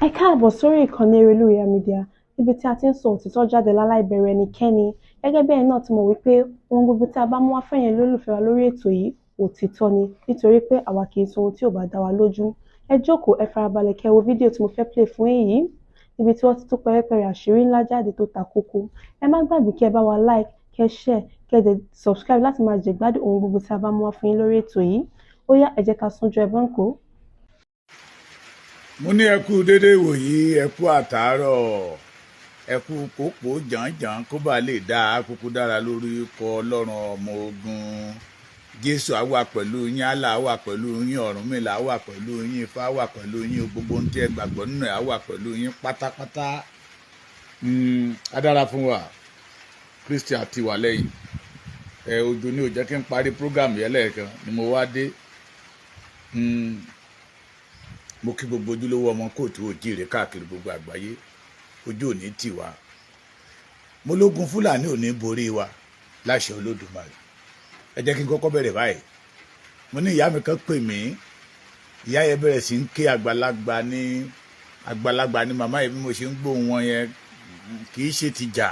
Ẹ káàbọ̀ sórí ìkànnì Erelu Royale Media níbi tí a ti ń sọ òtítọ́ jáde láláì bẹ̀rù ẹnikẹ́ni. Gẹ́gẹ́ bí ẹ̀yin náà ti mọ̀ wípé ohun gbogbo tí a bá mú wá fún ẹ̀yin olólùfẹ́ wa lórí ètò yìí òtítọ́ ni nítorí pé àwa kì í sọ ohun tí ò bá dá wa lójú. Ẹ jókòó, ẹ farabalẹ̀ kẹ́ wo fídíò tí mo fẹ́ play fún èyí níbi tí wọ́n ti tú pẹ́rẹ́pẹ́rẹ́ àṣírí ńlá jáde tó ta kókó. Ẹ má gbàgbé kí ẹ bá wa like, kẹ́ share, kẹ́ dẹ̀ subscribe láti máa jẹ gbádùn ohun gbogbo tí a bá mú wá fún yín lórí ètò yìí. Ó yá, ẹ jẹ́ ká súnjọ ẹ bọ́ǹkó. Mo ní ẹ kú dédé ìwòyí, ẹ kú àtàárọ̀, ẹ kú kópó jàǹjàǹ kó bá lè dá kúkú dára lórí ikọ̀ Ọlọ́run ọmọ ogun. Jésù á wà pẹ̀lú yín, Allah á wà pẹ̀lú yín, Ọ̀rúnmìlà á wà pẹ̀lú yín, Ifá á wà pẹ̀lú yín, gbogbo ohun tí ẹ gbàgbọ́ nínú ẹ̀ á wà pẹ̀lú yín pátápátá. Á dára fún wa, Kristi àti wà lẹ́yìn. Òjò ni ò jẹ́ kí n parí prógámù yẹn lẹ́ẹ̀kan ni mo wá dé. Mo kí gbogbo ojúlówó ọmọ kóòtù òjíire káàkiri gbogbo àgbáyé, ojú òní tì wá. Mo lógun Fúlàní ò ní borí wa láṣẹ Olódùmarè. Ẹ jẹ́ kí n kọ́kọ́ bẹ̀rẹ̀ báyìí. Mo ní ìyá mi kan pè mí, ìyá yẹn bẹ̀rẹ̀ sí ń ké àgbàlagbà ní màmá yẹn bí mo ṣe ń gbóhùn wọn yẹn kì í ṣe ti jà.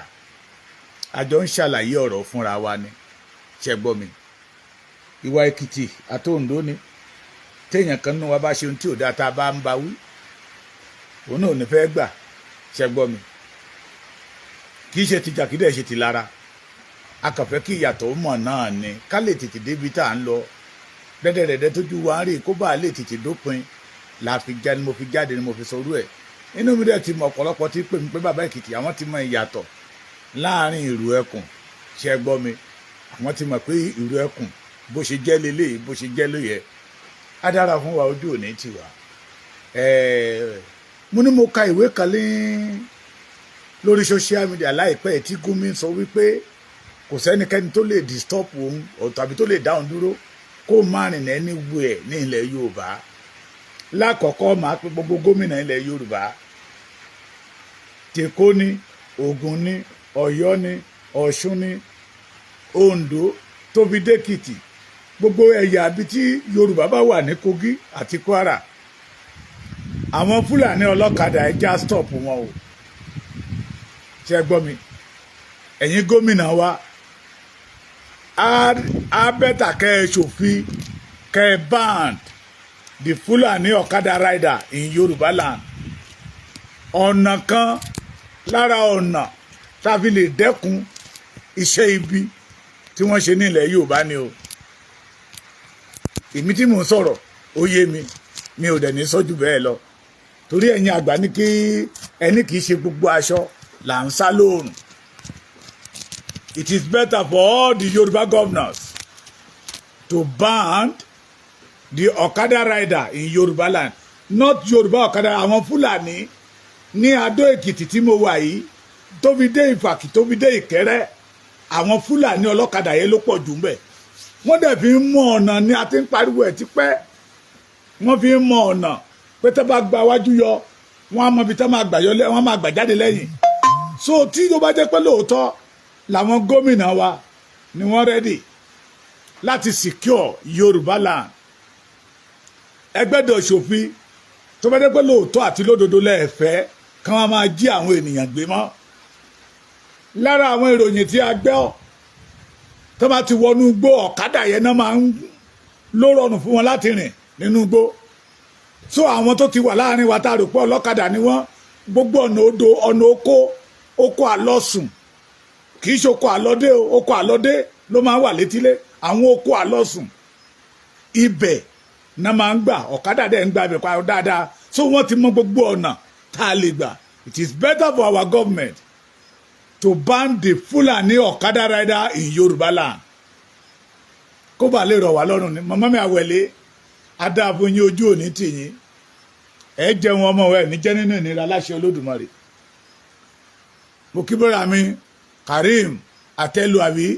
A jọ ń ṣàlàyé ọ̀rọ̀ fúnra wa ni, ṣẹ gbọ́ mi. Ìwà Èkìtì àti Oǹdó ni. Téèyàn kan nínú wa bá ṣe ohun tí ò dáa tá a bá ń bá wí, òun náà ò ní fẹ́ gbà, ṣẹ gbọ́ mi. Kì í ṣe ti jà, kì í dẹ̀ ṣe ti lára. A kàn fẹ́ kí ìyàtọ̀ mọ̀ náà ni ká lè tètè débi tá à ń lọ. Dẹ́dẹ́dẹ́dẹ́ tójú wa ń rí kó bá lè tètè dópin la fi já ni mo fi jáde ni mo fi sọrú ẹ̀. Inú mi dẹ̀ ti mọ ọ̀pọ̀lọpọ̀ tí pè mí pé bàbá Èkìtì àwọn ti mọ ìyàtọ̀ láàrin ìrù ẹkùn, ṣẹ gbọ́ mi. Àwọn ti mọ̀ pé ìrù ẹkùn bó ṣe jẹ́ leléyìí bó ṣe jẹ́ lóye. Á dára fún wa, ojú òní tì wá. Mo ní mo ka ìwé kan lórí social media láìpẹ́ tí Gumi sọ wípé kò sẹ́nikẹ́ni tó lè disturb òun tàbí tó lè dá òun dúró kó má rìn anywhere ní ilẹ̀ Yorùbá. Lákọ̀ọ́kọ́ máa pe gbogbo gómìnà ilẹ̀ Yorùbá, tèkó ní, Ògùn ní, Ọ̀yọ́ ní, Ọ̀ṣun ní, Oǹdó tó fi dé Èkìtì, gbogbo ẹ̀yà àbí tí Yorùbá bá wà ní Kogi àti Kwara, àwọn Fúlàní ọlọ́kadà ẹja stop wọn o. Ṣé gbọ́ mi? Ẹ̀yin gómìnà wa á bẹ́tà kẹ́ ẹ ṣòfin kẹ́ ẹ ban the Fulani ọ̀kadà rider in Yorùbá land. Ọ̀nà kan lára ọ̀nà tàbí lè dẹ́kun iṣẹ́ ibi tí wọ́n ṣe ní ilẹ̀ Yorùbá ni o. Èmi tí mò ń sọ̀rọ̀ ó yé mi ò dẹ̀ ní sọ́jú bẹ́ẹ̀ lọ torí ẹ̀yin àgbà ní kí ẹni kì í ṣe gbogbo aṣọ là ń sá lóòrùn. It is better for all the Yoruba governors to ban the Okada rider in Yoruba land, not Yoruba Okada. Àwọn Fúlàní ní Adó Èkìtì tí mo wà yìí tó fi dé Ìfàkì tó fi dé Ìkẹ́rẹ́, àwọn Fúlàní ọlọ́kadà yẹn ló pọ̀ jù ń bẹ̀. Wọ́n dẹ̀ fi ń mọ ọ̀nà ni a ti ń pariwo ẹ̀ tipẹ́. Wọ́n fi ń mọ ọ̀nà pé tó bá gba wájú yọ wọ́n á mọ ibi tó máa gbà yọ wọ́n máa gbà jáde lẹ́yìn. So tí ó bá jẹ́ pé lóòótọ́ làwọn gómìnà wa ni wọ́n rẹ́dì láti secure Yorùbá land, ẹgbẹ́dọ̀ ṣòfin tó bá jẹ́ pé lóòótọ́ àti lódodo lẹ́ẹ̀fẹ́ kí wọ́n máa jí àwọn ènìyàn gbé mọ́. Lára àwọn ìròyìn tí a gbọ́ tó bá ti wọnú igbó ọ̀kadà yẹn náà máa ń ló rọrùn fún wọn láti rìn nínú igbó. So àwọn tó ti wà láàrin wa tá a rò pé ọlọ́kadà ni wọ́n, gbogbo ọ̀nà odò ọ̀nà oko àlọ́sùn kì í ṣe oko àlọ́dé o, oko àlọ́dé ló máa ń wà létílé, àwọn oko àlọ́sùn ibẹ̀ náà máa ń gbà, ọ̀kadà dẹ̀ ń gba ibẹ̀ pa dáadáa. So wọ́n ti mọ gbogbo ọ̀nà tá a lè gbà. It is better for our government to ban the Fulani Okada rider in Yoruba land. Kó bá lè rọ̀ wá lọ́rùn ni. Màmá mi Àwẹ̀lé, adáàbò yín ojú òní tì yín. Ẹ jẹun ọmọ ẹ̀ ní jẹ́ nínú ìnira láṣẹ Olódùmarè. Mo kí bọ́ra mi Karim Àtẹ́lùàbí,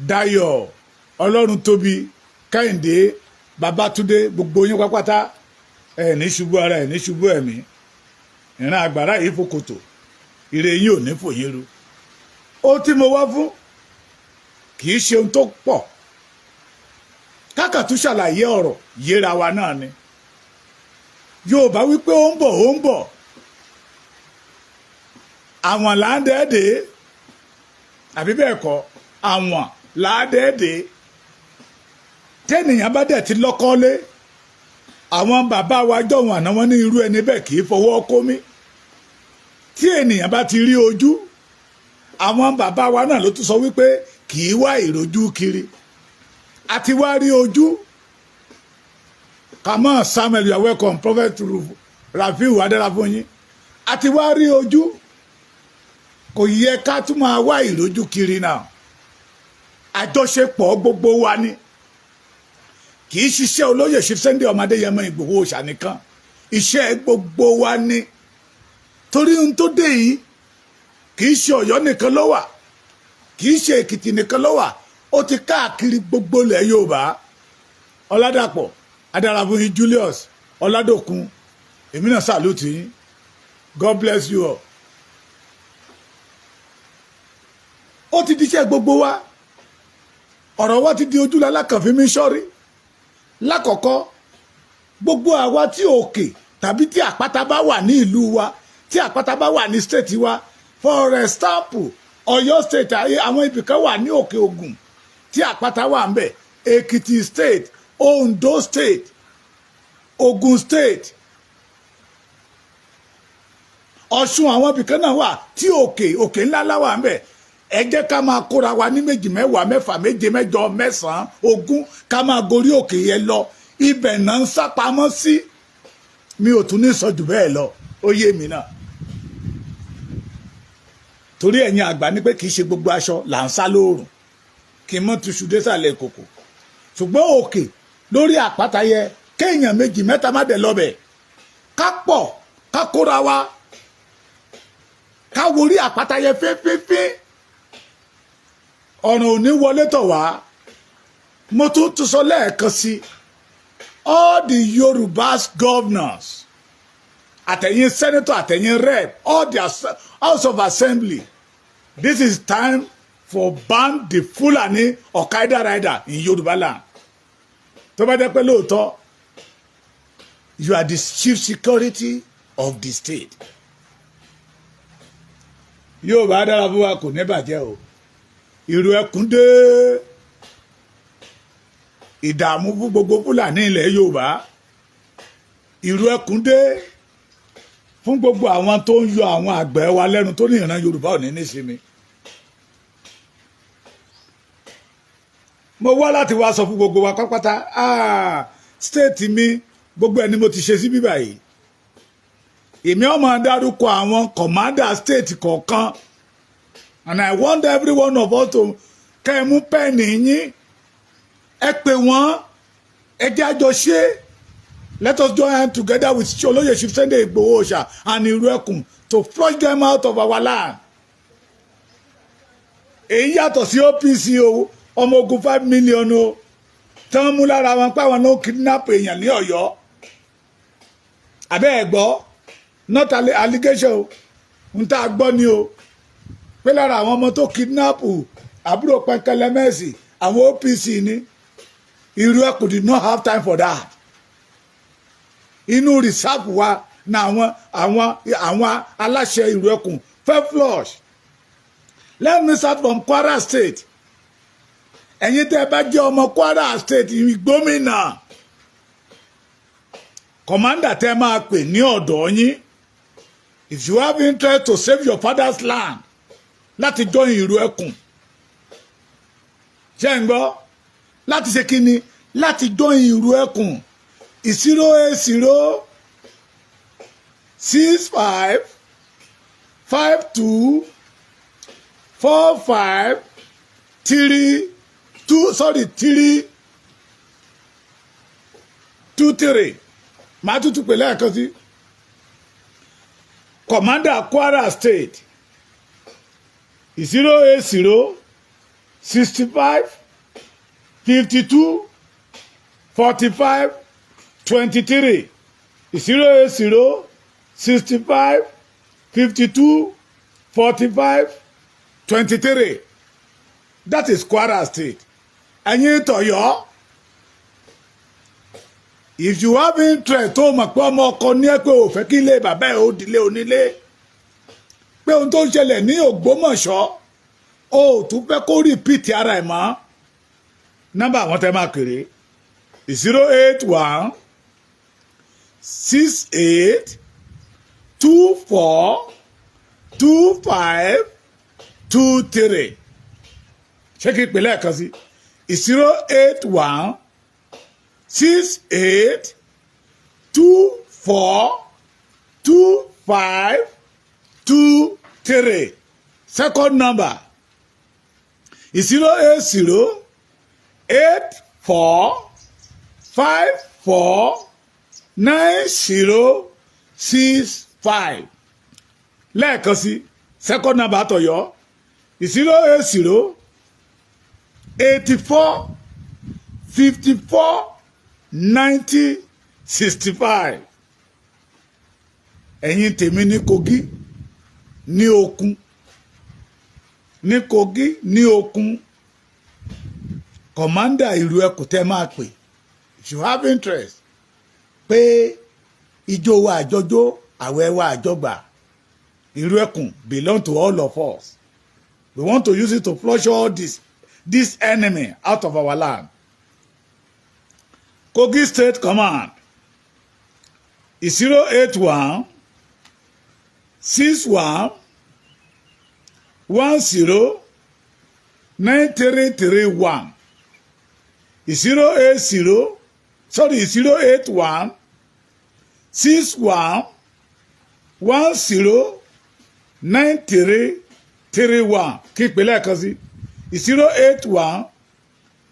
Dayọ̀, Ọlọ́run tóbi, Kẹ́hìndé, Babátúndé, gbogbo yín pápátá ẹ̀ ní ṣubú ara ẹ̀ ní ṣubú ẹ̀mí. Ìran àgbàrá yìí fòkòtò, ire yín ò ní fòyín ru. Ó tí mo wá fún kì í ṣe ohun tó pọ̀, kákàtú ṣàlàyé ọ̀rọ̀ yéra wa náà ni. Yorùbá wípé ó ń bọ̀ àwọn làádẹ́ẹ̀dẹ́ àbí bẹ́ẹ̀ kọ́ àwọn làádẹ́ẹ̀dẹ́ tẹ́nìyàn bá dẹ̀ ti lọ́kọ́lé àwọn bàbá wa jọ̀wọ́n àná wọn ní irú ẹni bẹ́ẹ̀ kì í fọwọ́ kómi tí ènìyàn bá ti rí ojú àwọn bàbá wa náà ló tún sọ wípé kì í wá ìrojú kiri àti wá rí ojú. Come on, Samuel, you are welcome. Prophet Rafiu Adelafonyin. Àti wá rí ojú. Kò yẹ ká tún máa wá ìrojú kiri náà. Àjọṣepọ̀ gbogbo wa ni. Kì í ṣiṣẹ́ olóyè Chief Sunday ọmọ Adéyẹmọ Ìgbòho Òòṣà nìkan. Iṣẹ́ gbogbo wa ni. Torí ohun tó dé yìí, kì í ṣe Ọ̀yọ́ nìkan ló wà. Kì í ṣe Èkìtì nìkan ló wà. Ó ti káàkiri gbogbo ilẹ̀ Yorùbá. Ọládàpọ̀ Adarafunyin Julius Ọládòkun èmi náà salute yín. God bless you all. Ó ti díṣẹ́ gbogbo wa ọ̀rọ̀ wa ti di ojúlá lákànfin mi sọ́rí. Lákọ̀ọ́kọ́ gbogbo àwa tí òkè tàbí tí àpáta bá wà ní ìlú wa tí àpáta bá wà ní state wa for example Ọ̀yọ́ state àwọn ibìkan wà ní òkè Ògùn tí àpáta wà ń bẹ̀ Èkìtì state Ondo state Ogun state Ọ̀ṣun àwọn ibìkan náà wà tí òkè ńlá wà ń bẹ̀ ẹ jẹ́ ká máa kóra wa ní méjì mẹ́wàá mẹ́fà méje mẹ́jọ mẹ́sàn-án ogún ká máa gorí òkè yẹn lọ ibẹ̀ náà ń sá pamọ́ sí mi ò tún ní sọ jù bẹ́ẹ̀ lọ ó yé mi náà torí ẹ̀yin àgbà ní pé kì í ṣe gbogbo aṣọ là ń sá lóòrùn kí n mọ́ tuṣu désàlẹ̀ kòkò ṣùgbọ́n òkè lórí àpáta yẹ kéèyàn méjì mẹ́ta má dẹ̀ lọ́bẹ̀ ká pọ̀ ká kóra wa ká worí àpáta yẹ fẹ́fẹ́fẹ́ ọ̀ràn òní wọlé tọ̀ wá mo tún sọ lẹ́ẹ̀kan sí all the Yorùbá governors àtẹ̀yìn senator àtẹ̀yìn rep all the house of assembly this is time for ban the Fulani Al-Qaeda rider in Yorùbá land tó bá jẹ́ pé lóòótọ́ you are the chief security of the state yóò bá dára fún wa kò ní bàjẹ́ o ìrù ẹkùn dé ìdààmú fún gbogbo Fúlàní ilẹ̀ Yorùbá ìrù ẹkùn dé fún gbogbo àwọn tó ń yọ àwọn àgbẹ̀ wa lẹ́nu tó ní ìran Yorùbá ò ní nísinmi mo wá láti wá sọ fún gbogbo wa pápátá state mi gbogbo ẹni mo ti ṣe sí bíbá yìí èmi ó máa dárúkọ àwọn commander state kọ̀ọ̀kan and I want every one of us to kẹ́ ẹ mú pẹ́ẹ̀nì yín ẹ pè wọ́n ẹ jẹ́ àjọ ṣe let us join hands together with olóyè Chief Sunday Igboho Òòṣà and Ìrù Ẹkùn to flush them out of our land èyí yàtọ̀ sí OPC o ọmọ ogun 5 million o tí wọ́n mú lára wọn pé àwọn náà kidnap èèyàn ní Ọ̀yọ́ abẹ́ ẹ̀ gbọ́ not allegation o ń tá a gbọ́ ni o pé lára àwọn ọmọ tó kidnap àbúrò Pẹ́ńkẹ́lẹ́ Mercy àwọn OPC ní Ìrù Ẹkùn did not have time for that inú reserve wa na àwọn aláṣẹ Ìrù Ẹkùn fẹ́ flush let me start from Kwara State ẹ̀yin tẹ́ bá jẹ́ ọmọ Kwara State gómìnà commander tẹ́ máa pè ní ọ̀dọ̀ yín if you have interest to save your father's land láti join Ìrù Ẹkùn ṣé ń gbọ́ láti ṣe kí ni láti join Ìrù Ẹkùn 080 65 52 45 3 3 màá tútù pè lẹ́ẹ̀kan sí commander Kwara State 080 65 52 45 23 080 65 52 45 23 that is Kwara State ẹ̀yin tọ̀yọ́ if you have interest tó mọ̀ pé ọmọ ọkọ ní ẹ pé ò fẹ́ kí ilé bàbá ẹ̀ ó dilé onílé pé ohun tó ń ṣẹlẹ̀ ní Ògbómọ̀ṣọ́ ó tún fẹ́ kó rìpíìtì ara ẹ̀ mọ́ nọ́mbà àwọn tẹ́ máa kéré 081 68 24 25 23 ṣé kí n pè lẹ́ẹ̀kan sí 081 68 24 25 23 second number 080 84 54 9065 lẹ́ẹ̀kan sí second number àtọ̀yọ́ 080 84 54 90 65 ẹ̀yin tèmi ní Kogi ní Òkun ní Kogi ní Òkun commander ìlú ẹkùn tẹ́ máa pè if you have interest pé ijó wa àjọjó àwẹ̀ wa àjọgbà ìlú ẹkùn belong to all of us. We want to use it to flush all this enemy out of our land. Kogi State Command is 081 61 10 9331. Is 081 61 10 9331. Keep it like us. Is 081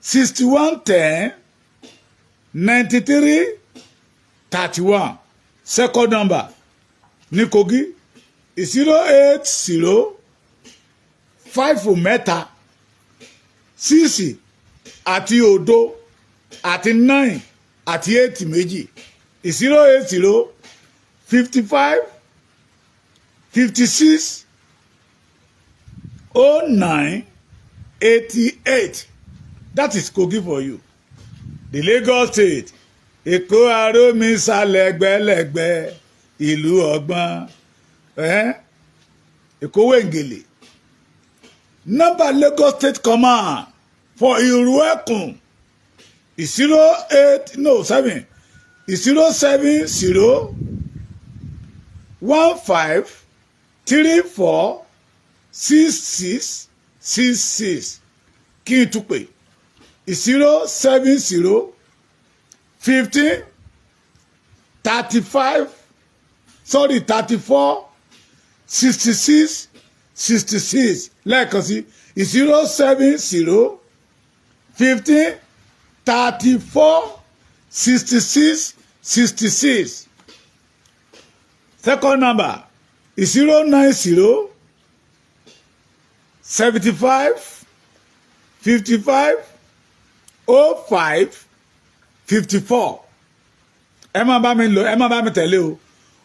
61 10 93 31. Second number ní Kogi is 080 5 mẹ́ta 6 àti òdo àti 9 àti 8 méjì is 080 55 56 09 88. That is Kogi for you. The Lagos State Èkó arómisá lẹ́gbẹ́lẹ́gbẹ́ ìlú ọgbọ́n Èkó wẹ̀ngẹ̀lẹ̀. Number Lagos State Command for ìlú ẹkùn is 070 15 34 66 66. Kí n tún pè 070 15 34 66 66 lẹ́ẹ̀kan sí 070 15 34 66 66. Second number is 090 75 55 05 54. ẹ má bá mi tẹ̀lé o.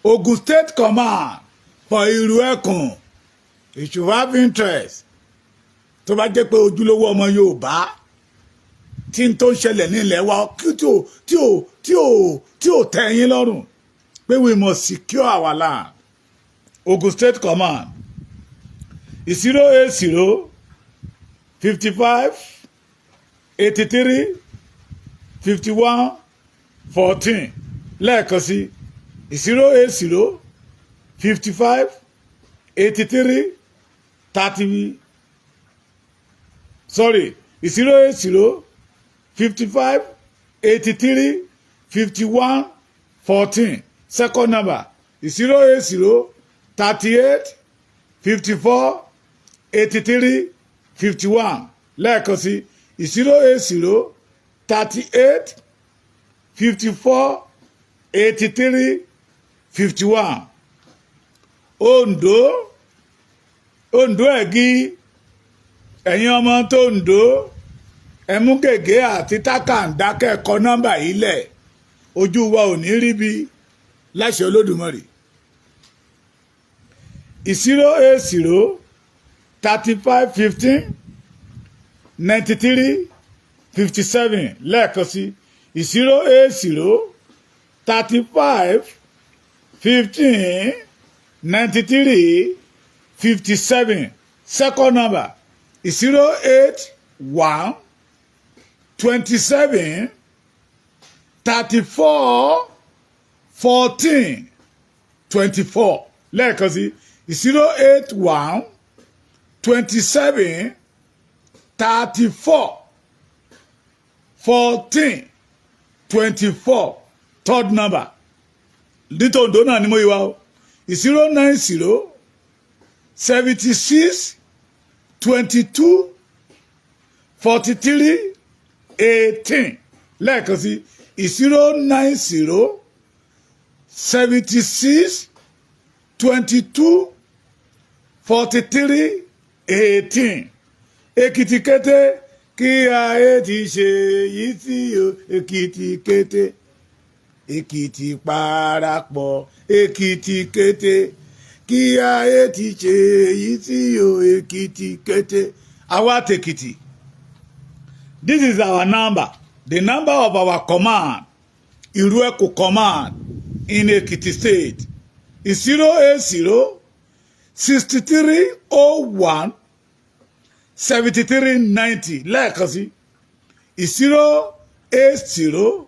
Ogun State Command for ìlú ẹkùn. If you have interest tó bá jẹ́ pé ojúlówó ọmọ Yorùbá tí n tó ń ṣẹlẹ̀ ní ilẹ̀ wa tí ò tẹ́ yín lọ́rùn pé we must secure our land. Ogun State Command is 080 55 83 51 14 lẹ́ẹ̀kan sí 080 55 83 30 080 55 83 51 14. Second number is 080 38 54 83 51 lẹ́ẹ̀kan sí 080 38 54 83 51. Ondo ẹ̀gí ẹ̀yin ọmọ tó Ondo ẹ̀mú gègé àti tákàndá kẹ́kọ̀ọ́ nọ́mbà yìí lẹ̀ ojú wa ò ní rí bí láṣẹ Olódùmarè 080 35 15 93 57 lẹ́ẹ̀kan sí 080 35 15 93 57. Second number is 081 27 34 14 24. Lẹ́ẹ̀kan sí 081 27 34 14 24. Third number. Nítorí náà ni mo yí wa o. 090 76 22 43 18. Lẹ́ẹ̀kan sí 090 76 22 43 18. Èkìtì kété kí ayé ti ṣe yìí tí o. Èkìtì kété. Èkìtì parapọ̀. Èkìtì kété kí ayé ti ṣe yìí tí o. Èkìtì kété. Àwa tèkìtì. This is our number. The number of our command, Irueko command in Ekiti State is 080 6301 7390. Lẹ́ẹ̀kan sí is 080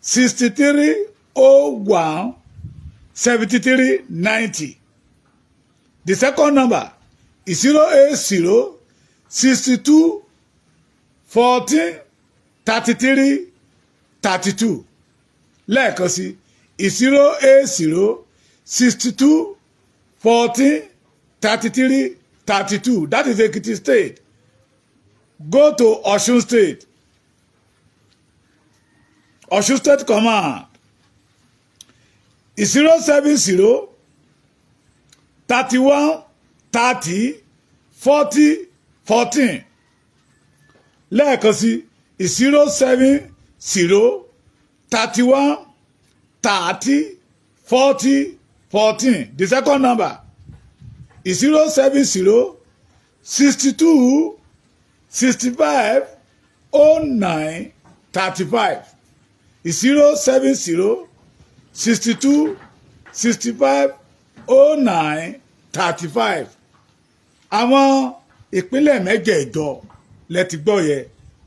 6301 7390. The second number is 080 62 14 33 32. Lẹ́ẹ̀kan sí is 080 62 14 33 32. That is Ekiti State. Go to Osun State. Osun State Command is 070 31 30 40 14. Lẹ́ẹ̀kan sí is 070 31 30 40 14. The second number is 070 62 65 09 35. Is 070 62 65 09 35. Àwọn ìpínlẹ̀ mẹ́jẹ̀ẹ̀jọ lẹ ti gbọ́ yẹ.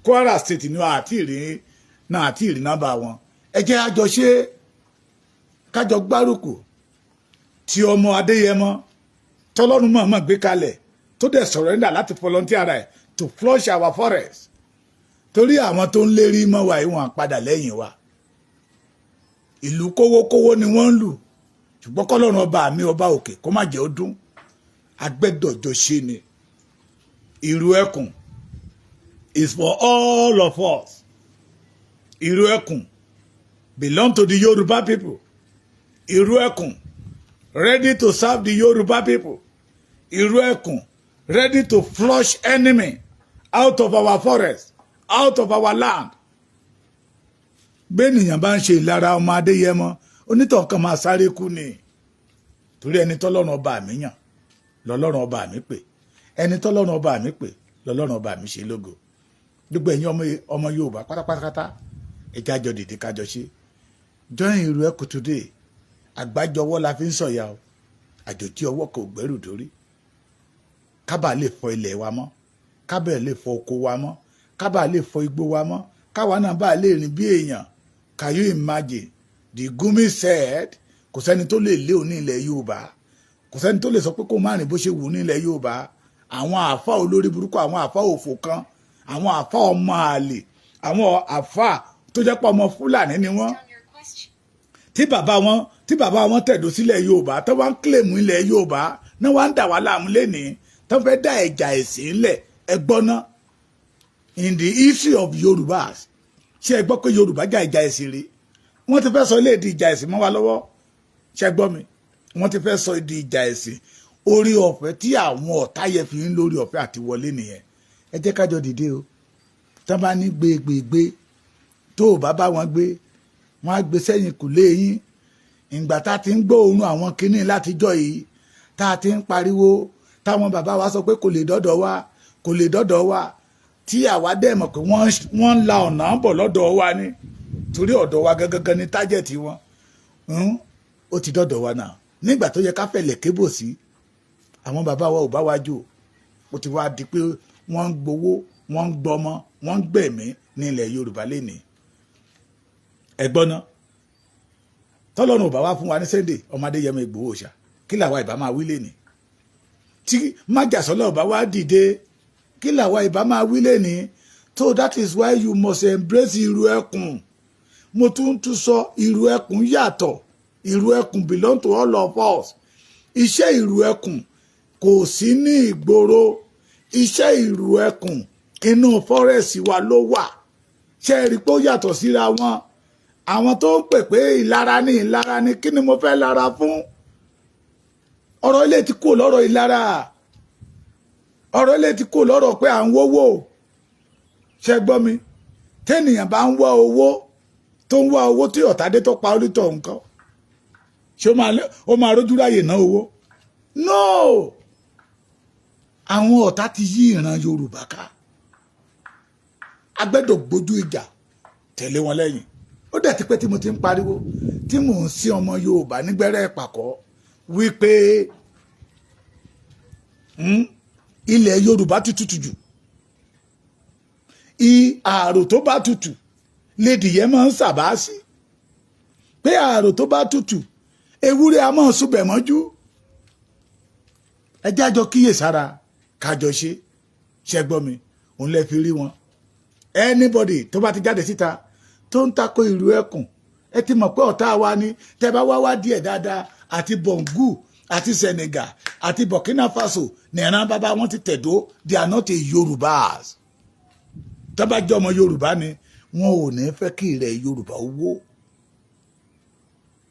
Kwara State ní àti ìrì nọ́mbà wọn. Ẹ jẹ́ àjọ ṣe kájọ gbárùkù tí ọmọ Adéyẹmọ tọ́lọ́run mọ̀ọ́mọ̀ gbé kalẹ̀ tó dẹ̀ surrender láti volunteer rẹ̀ to flush our forest. Torí àwọn tó ń lérí mọ́ wa ìwọ̀n padà lẹ́yìn wa. Ìlú kówókówó ni wọ́n ń lù. Ṣùgbọ́n kọ́lọ́run ọba mi ọba òkè kó má jẹ́ ó dún. Agbẹ́dọ̀jọ ṣe ni. Ìrù ẹkùn is for all of us. Ìrù ẹkùn belong to the Yoruba people. Ìrù ẹkùn ready to serve the Yoruba people. Ìrù ẹkùn ready to flush enemy out of our forest, out of our land. Bẹ́ẹ̀nìyàn bá ń ṣe ìlara ọmọ Adéyẹmọ, onítàn kan máa sáré kú ni. Torí ẹni tọ́lọ́run ọba mi yàn, lọ́lọ́run ọba mi pè. Ẹni tọ́lọ́run ọba mi pè, lọ́lọ́run ọba mi ṣe lógo. Gbogbo ẹ̀yin ọmọ Yorùbá pátápátá, ẹ jájọ dìde kájọ ṣe. Join Ìrù ẹkùn today. Àgbájọwọ́ la fi ń sọ̀yà o. Àjòjì ọwọ́ kò gbẹ́rù dórí. Kábà lè fọ ilẹ̀ wa mọ́. Kábà lè fọ oko wa mọ́. Kábà lè fọ igbó wa mọ́. Káwa náà bá lè rìn bí èèyàn. Can you imagine? The Gumi said, kò sẹ́ni tó lè lé òní ilẹ̀ Yorùbá. Kò sẹ́ni tó lè sọ pé kó má rìn bó ṣe wù ní ilẹ̀ Yorùbá. Àwọn àfá olórí burúkú, àwọn àfá òfò kan, àwọn àfá ọmọ àlè, àwọn àfá tó jẹ́ pé ọmọ Fúlàní ni wọ́n. Tí bàbá wọn tẹ̀dó sílẹ̀ Yorùbá, tó wá ń kílèmù ilẹ̀ Yorùbá, náà wá ń dà wá láàmú lénìí, tó fẹ́ dá ẹ̀jà ẹ̀sìn ńlẹ̀, ẹ gbọ́ ná. In the history of Yorùbás, ṣé ẹ gbọ́ pé Yorùbá jà ìjà ẹ̀sìn rí? Wọ́n ti fẹ́ sọ ilé ìdí ìjà ẹ̀sìn mọ́ wa lọ́wọ́. Ṣé ẹ gbọ́ mi? Wọ́n ti fẹ́ sọ ìdí ìjà ẹ̀sìn. Orí ọ̀fẹ́ tí àwọn ọ̀tá yẹ fi ń lórí ọ̀fẹ́ àti wọlé nìyẹn. Ẹ jẹ́ kájọ dìde o. Tán bá ní gbé tó ò bá wọn gbé, wọ́n á gbé sẹ́yìn kùlé yín. Ìgbà tá ti ń gbọ́ ohùn àwọn kinní látijọ́ yìí, tá ti ń pariwo, táwọn bàbá wa sọ pé kò lè dọ́dọ̀ wa, tí àwa dẹ̀ mọ̀ pé wọ́n ń la ọ̀nà bọ̀ lọ́dọ̀ wa ni. Torí ọ̀dọ̀ wa gangan ni tájẹ̀tì wọn. Ó ti dọ́dọ̀ wa náà. Nígbà tó yẹ ká fẹ̀lẹ̀ kébò sí, àwọn bàbá wa ò bá wa jò ó ti wá di pé wọ́n ń gbowó wọ́n ń gbọmọ wọ́n ń gbẹ̀mí ní ilẹ̀ Yorùbá lénìí ẹ̀gbọ́n náà tọ́lọ́run ò bá wá fún wa ní Sunday ọmọ Adéyẹmọ Ìgbòho ṣá kí làwa ìbá máa wí lénìí tí májàsọ́lá ò bá wá dìde kí làwa ìbá máa wí lénìí so that is why you must embrace ìrù ẹkùn mo tún sọ ìrù ẹkùn yàtọ̀ ìrù ẹkùn belong to all of us iṣẹ́ ìrù ẹkùn kò sí ní ìgboro iṣẹ́ ìrù ẹkùn inú fọ́rẹ́sì wa ló wà ṣe rí pé ó yàtọ̀ síra wọn àwọn tó ń pè pé ìlara ni kí ni mo fẹ́ lára fún ọ̀rọ̀ ilé ti kò lọ́rọ̀ ìlara ọ̀rọ̀ ilé ti kò lọ́rọ̀ pé à ń wówó ṣe gbọ́ mi tẹ́nìyàn bá ń wá owó tó ń wá owó tí ọ̀tádé tó pa onítọ̀ nǹkan ṣé ó máa rójú ráyè ná owó no àwọn ọ̀tá ti yí ìran Yorùbá ká agbẹ́dọ̀ gbójú ìjà tẹ̀lé wọn lẹ́yìn ó dẹ̀ ti pẹ́ tí mo ti ń pariwo tí mò ń sí ọmọ Yorùbá nígbẹ́rẹ́ ìpàkọ́ wípé ilẹ̀ Yorùbá ti tutù jù ààrò tó bá tutù lédìyẹ máa ń sàbá sí pé ààrò tó bá tutù ewúrẹ́ a máa súbẹ̀ mọ́jú ẹ jájọ kíyèsára kájọ ṣe gbọ́ mi òun lè fi rí wọn anybody tó bá ti jáde síta tó ń tako ìrù ẹkùn ẹ ti mọ̀ pé ọ̀tá wa ni tẹ́ bá wá díẹ̀ dáadáa àti Bongu àti Senegal àti Burkina Faso nìran bàbá wọn ti tẹ̀dó they are not a Yorùbás tó bá jẹ́ ọmọ Yorùbá ni wọn ò ní fẹ́ kí ilẹ̀ Yorùbá wó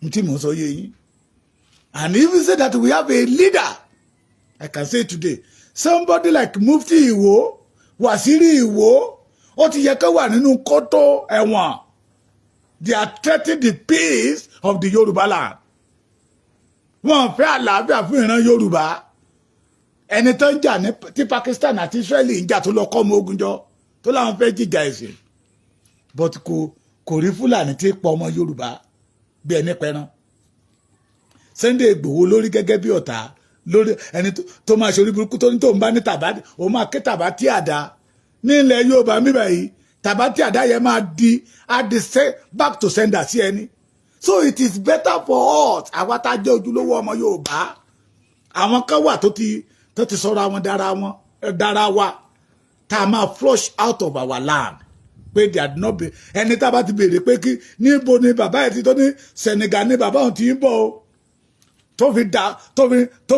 n tí mò ń sọ yé yín and if you say that we have a leader I can say today somebody like Mufti Iwo Waziri Iwo ó ti yẹ ká wà nínú kótó ẹ̀wọ̀n they are threatening the peace of the Yoruba land wọ́n fẹ́ àlàáfíà fún ìran Yorùbá ẹni tó ń jà ní tí Pakistan àti Israeli ń jà tó lọ kọ́ ọmọ ogun jọ tó láwọn fẹ́ jíjà ẹ̀sìn but kò rí Fúlàní tí pọ̀ ọmọ Yorùbá bí ẹni pẹran Sunday Igboho lórí gẹ́gẹ́ bí ọ̀tá lórí ẹni tó máa ṣe orí burúkú tó ní tó ń bá ní tàbá ó máa ké tàbá tí àdá ní ilẹ̀ Yorùbá mi báyìí tàbá tí àdá yẹn máa di back to sender sí ẹni so it is better for us àwa tá a jẹ́ ojúlówó ọmọ Yorùbá àwọn kan wà tó ti sọ̀rọ̀ àwọn dára wa tá a máa flush out of our land pé they had not been ẹni tá a bá ti béèrè pé kí níbo ni bàbá ẹ̀ ti tó ní Senegal ni bàbá òun ti ń bọ̀ o tó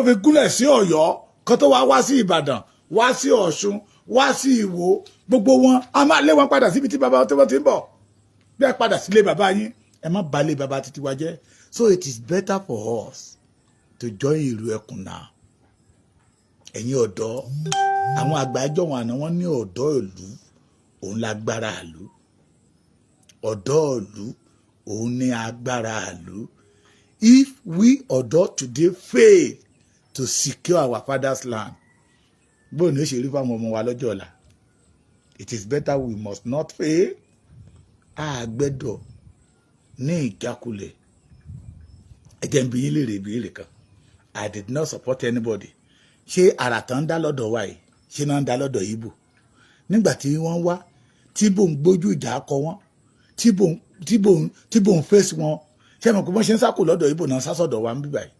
fi gúnlẹ̀ sí Ọ̀yọ́ kan tó wá sí Ìbàdàn wá sí Ọ̀ṣun wá sí Ìwó gbogbo wọn a máa lé wọn padà síbi tí bàbá wọn tó wọ́n ti ń bọ̀ bí ẹ padà sílé bàbá yín ẹ má balẹ̀ bàbá títí wa jẹ́ so it is better for us to join ìlú ẹkùn náà ẹ̀yin ọ̀dọ́ àwọn àgbà ẹjọ́ wọn àná wọn ní ọ̀dọ́ ìlú òun lágbára ìlú ọ̀dọ́ ìlú òun ní agbára ìlú if we ọ̀dọ́ today fail to secure our father's land bó ní ó ṣe rí fáwọn ọmọ wa lọ́jọ́ ọ̀la it is better we must not fail àgbẹ̀dọ̀ ní ìjákulẹ̀ ẹ̀jẹ̀ ń bi yín léèrè ìbéèrè kan I did not support anybody ṣé àrà tán ń dá lọ́dọ̀ wa yìí ṣé náà ń dá lọ́dọ̀ Ìgbò nígbà tí wọ́n wá tí bò ń gbójú ìjà kọ wọ́n tí bò ń fèsì wọn ṣé mo kò mọ́ ṣe ń sákò lọ́dọ̀ Ìgbò náà sásọ̀dọ̀ wa ń bíbà yìí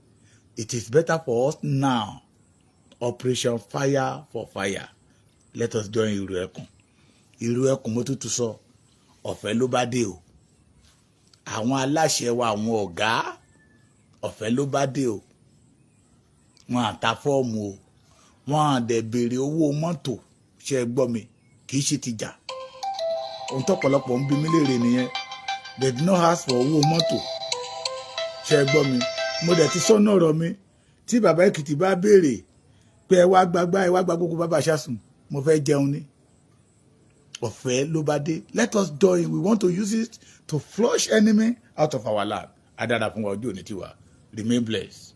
it is better for us now Operation Fire for Fire let us join ìrù ẹkùn mo tútù sọ ọ̀fẹ́ ló bá dé o àwọn aláṣẹ wa àwọn ọ̀gá ọ̀fẹ́ ló bá dé o wọn àta fọ́ọ̀mù o wọn àdẹ̀ béèrè owó mọ́tò ṣe gbọ́ mi kì í ṣe ti jà ohun tọ́pọ̀lọpọ̀ ń bi mí léèrè nìyẹn they did not ask for owó mọ́tò ṣe gbọ́ mi mo dẹ̀ ti sọ́nà ọ̀rọ̀ mi tí bàbá Èkìtì bá béèrè pé ẹ wá gba gbogbo bàbá Ṣàsùn mo fẹ́ jẹun ní ọ̀fẹ́ ló bá dé let us join we want to use it to flush enemy out of our land adára fún wa ojú òní tiwa remain blessed.